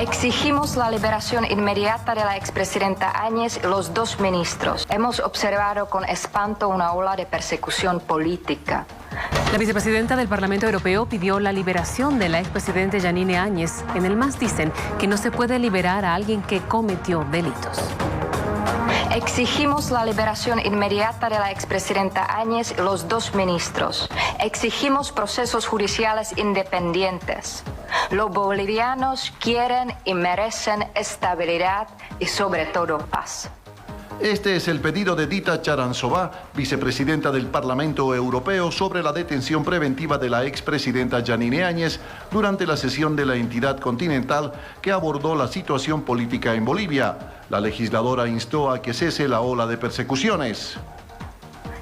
Exigimos la liberación inmediata de la expresidenta Áñez y los dos ministros. Hemos observado con espanto una ola de persecución política. La vicepresidenta del Parlamento Europeo pidió la liberación de la expresidenta Jeanine Áñez. En el MAS dicen que no se puede liberar a alguien que cometió delitos. Exigimos la liberación inmediata de la expresidenta Áñez y los dos ministros. Exigimos procesos judiciales independientes. Los bolivianos quieren y merecen estabilidad y sobre todo paz. Este es el pedido de Dita Charanzová, vicepresidenta del Parlamento Europeo, sobre la detención preventiva de la expresidenta Jeanine Áñez durante la sesión de la entidad continental que abordó la situación política en Bolivia. La legisladora instó a que cese la ola de persecuciones.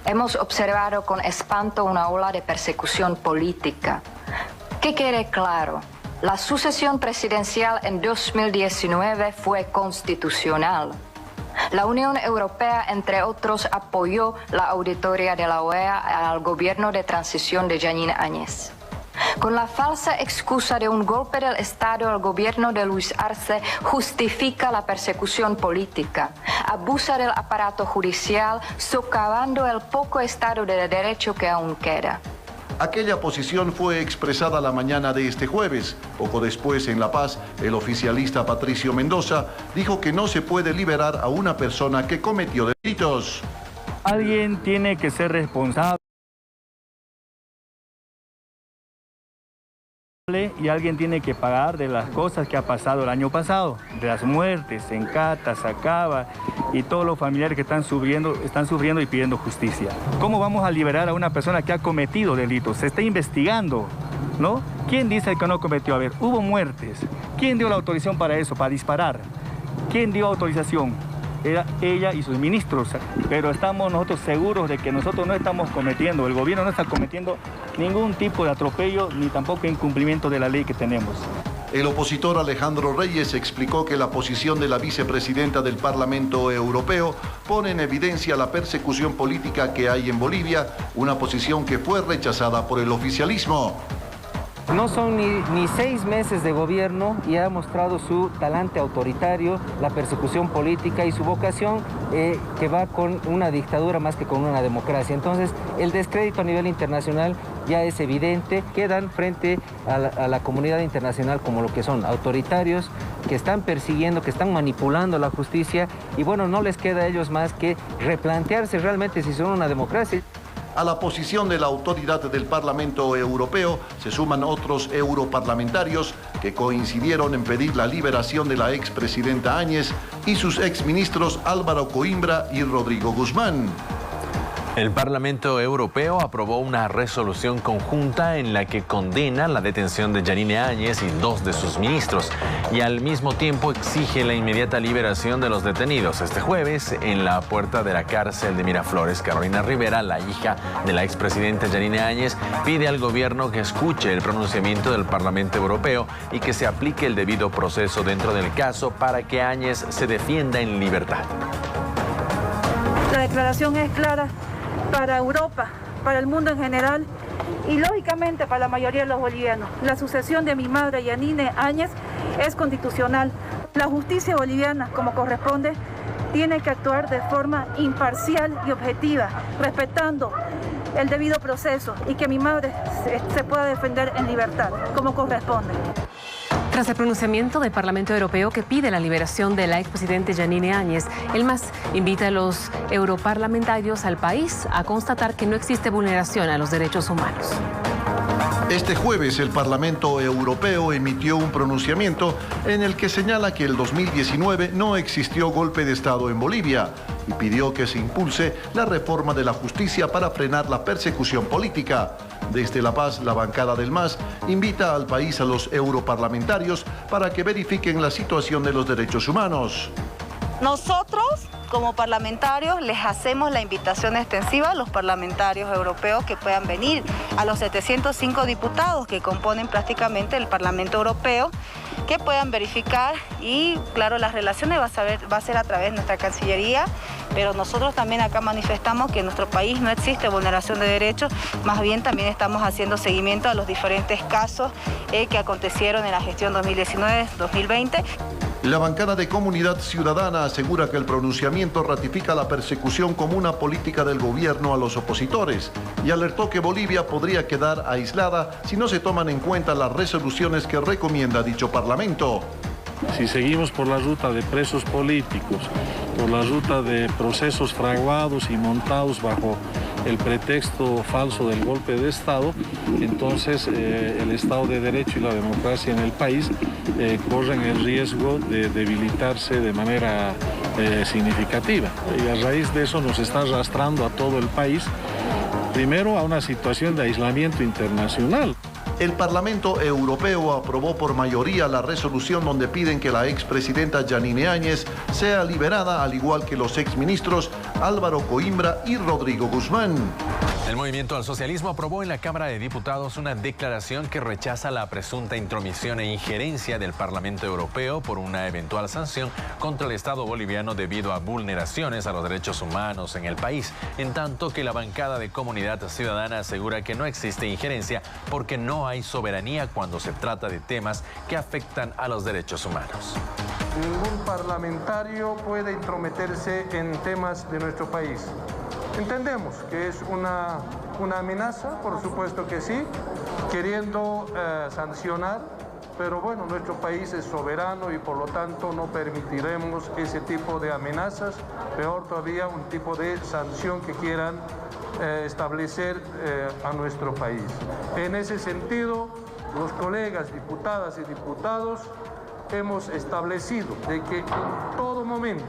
Hemos observado con espanto una ola de persecución política. Que quede claro, la sucesión presidencial en 2019 fue constitucional. La Unión Europea, entre otros, apoyó la auditoría de la OEA al gobierno de transición de Jeanine Áñez. Con la falsa excusa de un golpe del Estado, el gobierno de Luis Arce justifica la persecución política, abusa del aparato judicial, socavando el poco Estado de Derecho que aún queda. Aquella posición fue expresada la mañana de este jueves. Poco después, en La Paz, el oficialista Patricio Mendoza dijo que no se puede liberar a una persona que cometió delitos. Alguien tiene que ser responsable y alguien tiene que pagar de las cosas que ha pasado el año pasado, de las muertes en Cata, Sacaba y todos los familiares que están sufriendo y pidiendo justicia. ¿Cómo vamos a liberar a una persona que ha cometido delitos? Se está investigando, ¿no? ¿Quién dice que no cometió? A ver, hubo muertes. ¿Quién dio la autorización para eso, para disparar? ¿Quién dio autorización? Era ella y sus ministros, pero estamos nosotros seguros de que nosotros no estamos cometiendo, el gobierno no está cometiendo ningún tipo de atropello ni tampoco incumplimiento de la ley que tenemos. El opositor Alejandro Reyes explicó que la posición de la vicepresidenta del Parlamento Europeo pone en evidencia la persecución política que hay en Bolivia, una posición que fue rechazada por el oficialismo. No son ni 6 meses de gobierno y ha mostrado su talante autoritario, la persecución política y su vocación que va con una dictadura más que con una democracia. Entonces, el descrédito a nivel internacional ya es evidente. Quedan frente a la comunidad internacional como lo que son autoritarios, que están persiguiendo, que están manipulando la justicia y bueno, no les queda a ellos más que replantearse realmente si son una democracia. A la posición de la autoridad del Parlamento Europeo se suman otros europarlamentarios que coincidieron en pedir la liberación de la expresidenta Áñez y sus exministros Álvaro Coimbra y Rodrigo Guzmán. El Parlamento Europeo aprobó una resolución conjunta en la que condena la detención de Jeanine Áñez y 2 de sus ministros y al mismo tiempo exige la inmediata liberación de los detenidos. Este jueves, en la puerta de la cárcel de Miraflores, Carolina Rivera, la hija de la expresidenta Jeanine Áñez, pide al gobierno que escuche el pronunciamiento del Parlamento Europeo y que se aplique el debido proceso dentro del caso para que Áñez se defienda en libertad. La declaración es clara para Europa, para el mundo en general y lógicamente para la mayoría de los bolivianos. La sucesión de mi madre Jeanine Áñez es constitucional. La justicia boliviana, como corresponde, tiene que actuar de forma imparcial y objetiva, respetando el debido proceso y que mi madre se pueda defender en libertad, como corresponde. Tras el pronunciamiento del Parlamento Europeo que pide la liberación de la expresidenta Jeanine Áñez, el MAS invita a los europarlamentarios al país a constatar que no existe vulneración a los derechos humanos. Este jueves el Parlamento Europeo emitió un pronunciamiento en el que señala que el 2019 no existió golpe de Estado en Bolivia y pidió que se impulse la reforma de la justicia para frenar la persecución política. Desde La Paz, la bancada del MAS invita al país a los europarlamentarios para que verifiquen la situación de los derechos humanos. Nosotros, como parlamentarios, les hacemos la invitación extensiva a los parlamentarios europeos que puedan venir, a los 705 diputados que componen prácticamente el Parlamento Europeo, que puedan verificar y, claro, las relaciones va a ser a través de nuestra Cancillería pero nosotros también acá manifestamos que en nuestro país no existe vulneración de derechos, más bien también estamos haciendo seguimiento a los diferentes casos que acontecieron en la gestión 2019-2020. La bancada de Comunidad Ciudadana asegura que el pronunciamiento ratifica la persecución como una política del gobierno a los opositores y alertó que Bolivia podría quedar aislada si no se toman en cuenta las resoluciones que recomienda dicho parlamento. Si seguimos por la ruta de presos políticos, por la ruta de procesos fraguados y montados bajo el pretexto falso del golpe de Estado, entonces el Estado de Derecho y la democracia en el país corren el riesgo de debilitarse de manera significativa. Y a raíz de eso nos está arrastrando a todo el país, primero a una situación de aislamiento internacional. El Parlamento Europeo aprobó por mayoría la resolución donde piden que la expresidenta Yanine Áñez sea liberada, al igual que los exministros Álvaro Coimbra y Rodrigo Guzmán. El Movimiento al Socialismo aprobó en la Cámara de Diputados una declaración que rechaza la presunta intromisión e injerencia del Parlamento Europeo por una eventual sanción contra el Estado boliviano debido a vulneraciones a los derechos humanos en el país, en tanto que la bancada de Comunidad Ciudadana asegura que no existe injerencia porque no hay soberanía cuando se trata de temas que afectan a los derechos humanos. Ningún parlamentario puede intrometerse en temas de nuestro país. Entendemos que es una amenaza, por supuesto que sí, queriendo sancionar, pero bueno, nuestro país es soberano y por lo tanto no permitiremos ese tipo de amenazas, peor todavía un tipo de sanción que quieran establecer a nuestro país. En ese sentido, los colegas diputadas y diputados hemos establecido de que en todo momento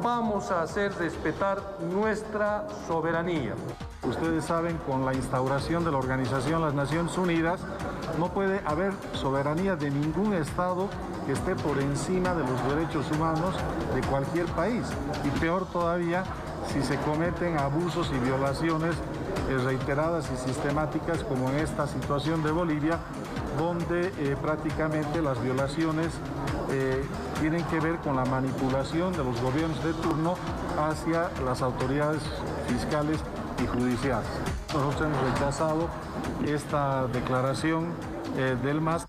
vamos a hacer respetar nuestra soberanía. Ustedes saben, con la instauración de la Organización de las Naciones Unidas, no puede haber soberanía de ningún Estado que esté por encima de los derechos humanos de cualquier país. Y peor todavía, si se cometen abusos y violaciones reiteradas y sistemáticas, como en esta situación de Bolivia, donde prácticamente las violaciones tienen que ver con la manipulación de los gobiernos de turno hacia las autoridades fiscales y judiciales. Nosotros hemos rechazado esta declaración del MAS.